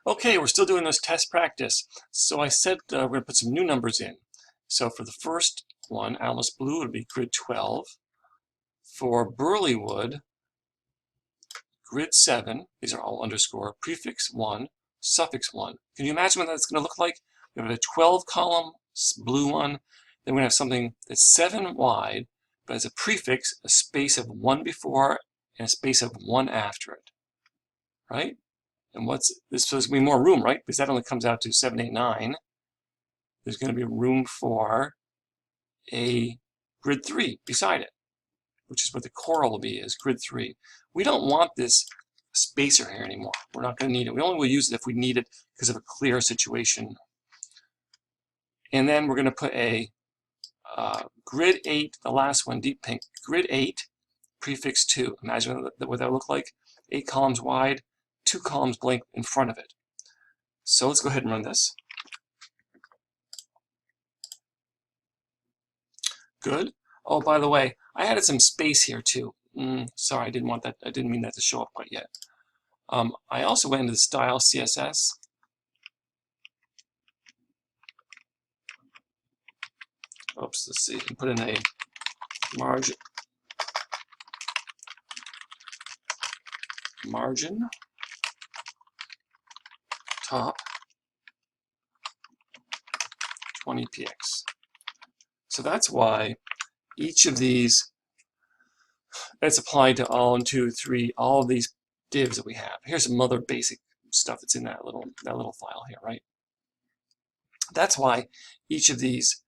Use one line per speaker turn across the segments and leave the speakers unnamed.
Okay, we're still doing this test practice. So I said we're going to put some new numbers in. So for the first one, Alice Blue, would be grid 12. For Burleywood, grid 7. These are all underscore. Prefix 1, suffix 1. Can you imagine what that's going to look like? We have a 12-column blue one. Then we have something that's 7 wide, but has a prefix, a space of 1 before, and a space of 1 after it. Right? And what's this? So there's going to be more room, right? Because that only comes out to 7, 8, 9. There's going to be room for a grid 3 beside it, which is what the coral will be, is grid 3. We don't want this spacer here anymore. We're not going to need it. We only will use it if we need it because of a clear situation. And then we're going to put a grid 8, the last one, deep pink, grid 8, prefix 2. Imagine what that would look like. 8 columns wide, 2 columns blank in front of it. So let's go ahead and run this. Good. Oh, by the way, I added some space here too. Sorry, I didn't want that. I didn't mean that to show up quite yet. I also went into the style CSS. Oops, let's see. And put in a margin top 20px. So that's why each of these, that's applied to all 1, 2, 3, all of these divs that we have. Here's some other basic stuff that's in that little file here, right? That's why each of these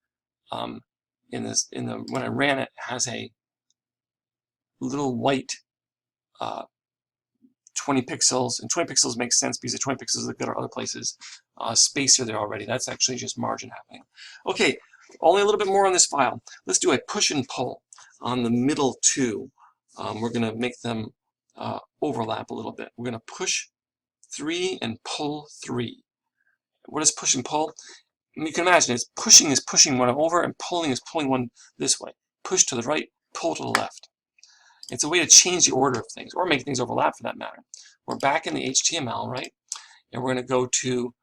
when I ran it has a little white 20 pixels, and 20 pixels makes sense because the 20 pixels that go to other places. Spacer there already. That's actually just margin happening. Okay, only a little bit more on this file. Let's do a push and pull on the middle two. We're going to make them overlap a little bit. We're going to push 3 and pull 3. What is push and pull? You can imagine it's pushing is pushing one over and pulling is pulling one this way. Push to the right, pull to the left. It's a way to change the order of things, or make things overlap for that matter. We're back in the HTML, right? And we're going to go to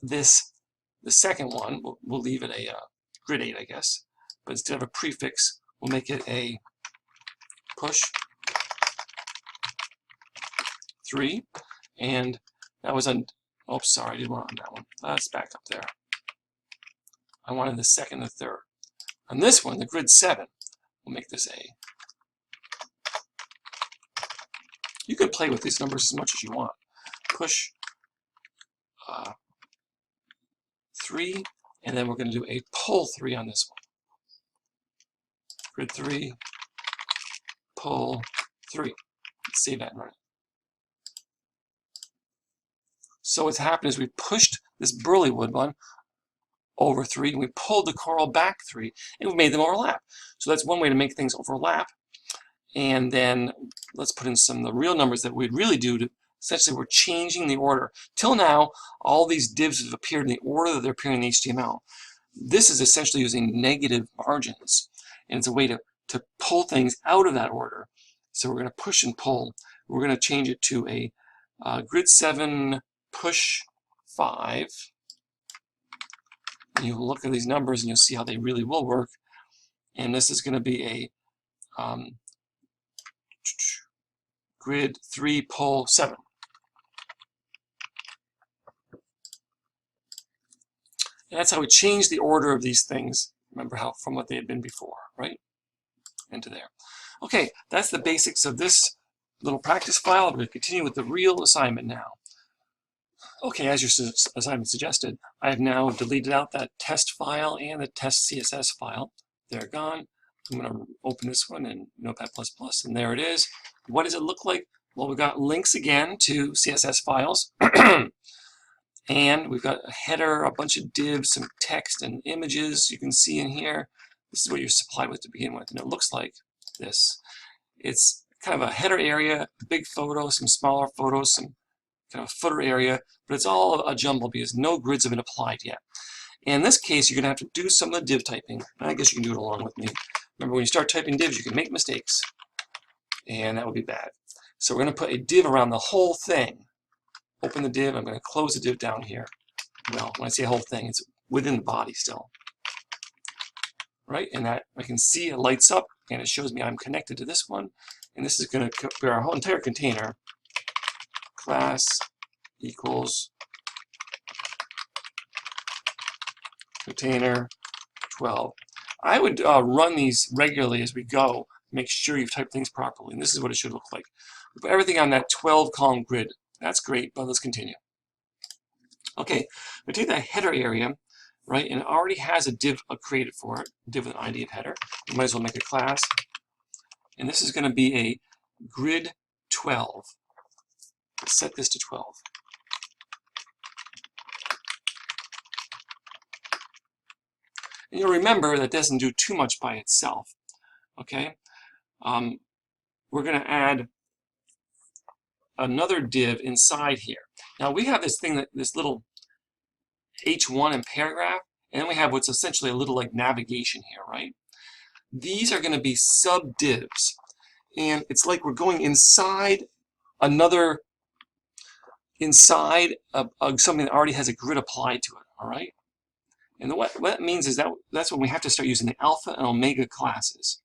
the second one. We'll leave it a grid 8, I guess. But instead of a prefix, we'll make it a push 3. And that was on, oops, sorry, I didn't want on that one. Let's back up there. I wanted the second and the third. On this one, the grid 7, we'll make this a. You can play with these numbers as much as you want. Push 3, and then we're going to do a pull 3 on this one. Grid 3, pull 3. Let's save that and run it. So what's happened is we pushed this Burleywood one over 3, and we pulled the coral back 3, and we made them overlap. So that's one way to make things overlap. And then let's put in some of the real numbers that we'd really do to, essentially we're changing the order. Till now, all these divs have appeared in the order that they're appearing in HTML. This is essentially using negative margins, and it's a way to pull things out of that order. So we're going to push and pull. We're going to change it to a grid 7 push 5. And you'll look at these numbers and you'll see how they really will work. And this is going to be a grid 3 pull 7. And that's how we change the order of these things. Remember how from what they had been before, right? Into there. Okay, that's the basics of this little practice file. We're going to continue with the real assignment now. Okay, as your assignment suggested, I have now deleted out that test file and the test CSS file. They're gone. I'm going to open this one in Notepad++, and there it is. What does it look like? Well, we've got links again to CSS files. And we've got a header, a bunch of divs, some text and images you can see in here. This is what you're supplied with to begin with, and it looks like this. It's kind of a header area, a big photo, some smaller photos, some kind of footer area, but it's all a jumble because no grids have been applied yet. In this case, you're going to have to do some of the div typing. I guess you can do it along with me. Remember, when you start typing divs, you can make mistakes, and that would be bad. So we're going to put a div around the whole thing. open the div. I'm going to close the div down here. Well, when I say whole thing, it's within the body still. Right? And that I can see it lights up and it shows me I'm connected to this one. And this is going to be our whole entire container. Class equals container 12. I would run these regularly as we go. Make sure you've typed things properly. And this is what it should look like. We put everything on that 12 column grid. That's great, but let's continue. Okay, we take that header area, right, and it already has a div created for it, div with an ID of header. We might as well make a class. And this is going to be a grid 12. Let's set this to 12. And you'll remember that doesn't do too much by itself. Okay, we're going to add another div inside here. Now we have this thing, this little H1 and paragraph, and then we have what's essentially a little like navigation here, right? These are going to be sub divs, and it's like we're going inside another, inside of something that already has a grid applied to it. All right. And what that means is that that's when we have to start using the alpha and omega classes.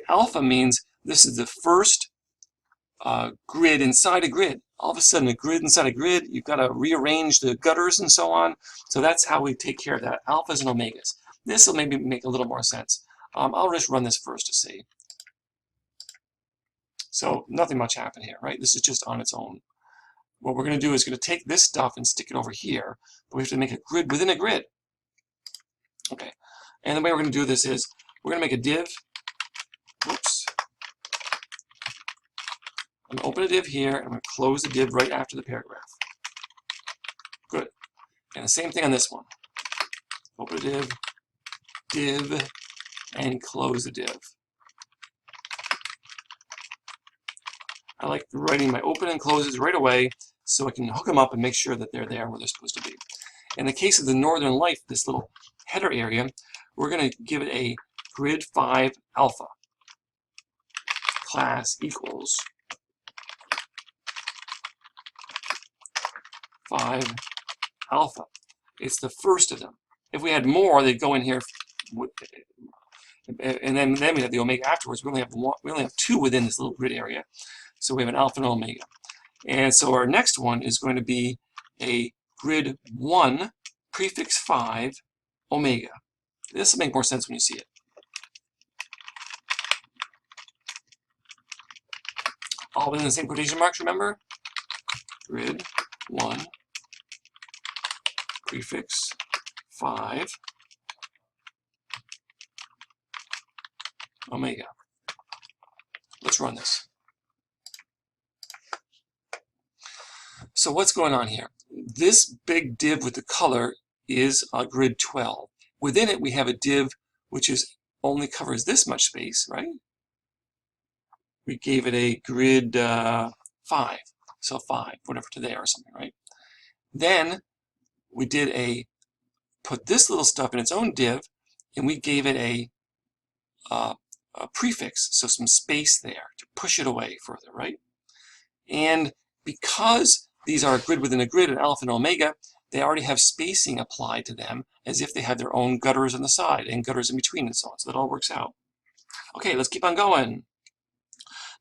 Alpha means this is the first grid inside a grid. All of a sudden, a grid inside a grid, you've got to rearrange the gutters and so on. So that's how we take care of that, alphas and omegas. This will maybe make a little more sense. I'll just run this first to see. So nothing much happened here, right? This is just on its own. What we're going to do is going to take this stuff and stick it over here, but we have to make a grid within a grid. Okay, and the way we're going to do this is we're going to make a div. Oops. I'm going to open a div here, and I'm going to close the div right after the paragraph. Good. And the same thing on this one. Open a div, div, and close the div. I like writing my open and closes right away so I can hook them up and make sure that they're there where they're supposed to be. In the case of the Northern Light, this little header area, we're going to give it a grid 5 alpha. Class equals 5 alpha. It's the first of them. If we had more, they'd go in here, and then we have the omega afterwards. We only have one, we only have 2 within this little grid area, so we have an alpha and omega. And so our next one is going to be a grid 1 prefix 5 omega. This will make more sense when you see it. All within the same quotation marks, remember? Grid 1 prefix 5 omega. Let's run this. So what's going on here? This big div with the color is a grid 12. Within it, we have a div which is only covers this much space, right? We gave it a grid 5, so 5, whatever to there or something, right? Then we did put this little stuff in its own div, and we gave it a prefix, so some space there to push it away further, right? And because these are a grid within a grid, an alpha and omega, they already have spacing applied to them as if they had their own gutters on the side and gutters in between and so on. So that all works out. Okay, let's keep on going.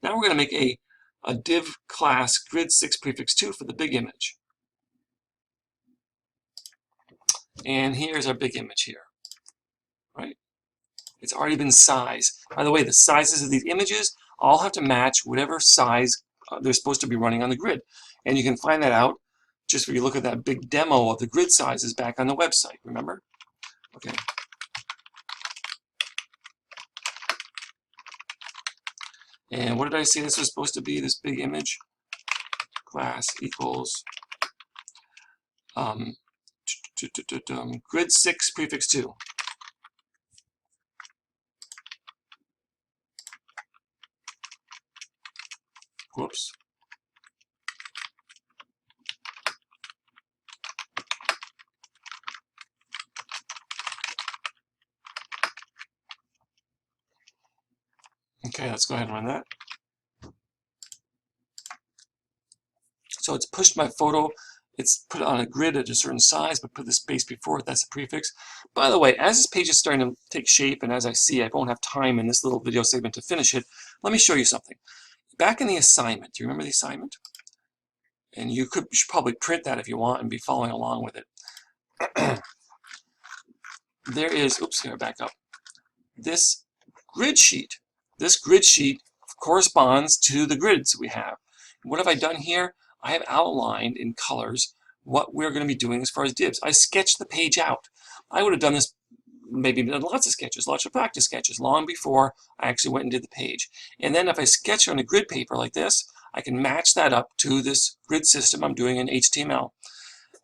Now we're going to make a div class grid 6 prefix 2 for the big image. And here's our big image here, right? It's already been sized. By the way, the sizes of these images all have to match whatever size they're supposed to be running on the grid. And you can find that out just when you look at that big demo of the grid sizes back on the website, remember? Okay. And what did I say this was supposed to be, this big image? Class equals grid 6 prefix 2. Whoops. Okay, let's go ahead and run that. So it's pushed my photo, it's put it on a grid at a certain size, but put the space before it, that's a prefix. By the way, as this page is starting to take shape, and as I see, I won't have time in this little video segment to finish it, let me show you something. Back in the assignment, do you remember the assignment? And you should probably print that if you want and be following along with it. There is, oops, here, back up. This grid sheet. This grid sheet corresponds to the grids we have. What have I done here? I have outlined in colors what we're going to be doing as far as divs. I sketched the page out. I would have done this, maybe done lots of sketches, lots of practice sketches, long before I actually went and did the page. And then if I sketch on a grid paper like this, I can match that up to this grid system I'm doing in HTML.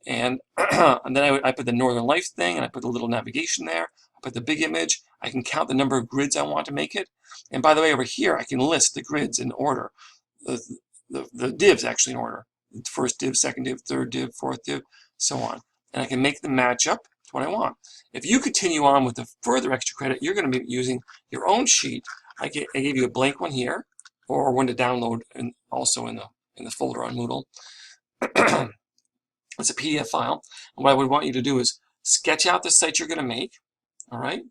And, and then I put the Northern Lights thing, and I put a little navigation there. I put the big image. I can count the number of grids I want to make it. And by the way, over here, I can list the grids in order. The divs actually in order. First div, second div, third div, fourth div, so on. And I can make them match up to what I want. If you continue on with the further extra credit, you're going to be using your own sheet. I gave you a blank one here, or one to download, and also in the folder on Moodle. It's a PDF file. And what I would want you to do is sketch out the site you're going to make, all right,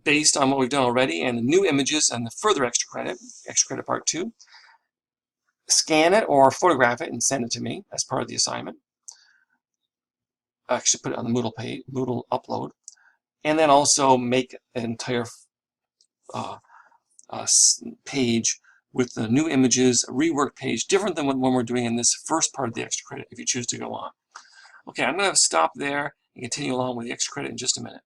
based on what we've done already, and the new images and the further extra credit part 2. Scan it or photograph it and send it to me as part of the assignment. I actually put it on the Moodle page, Moodle upload, and then also make an entire page with the new images, a reworked page, different than when we're doing in this first part of the extra credit, if you choose to go on. Okay, I'm going to stop there and continue along with the extra credit in just a minute.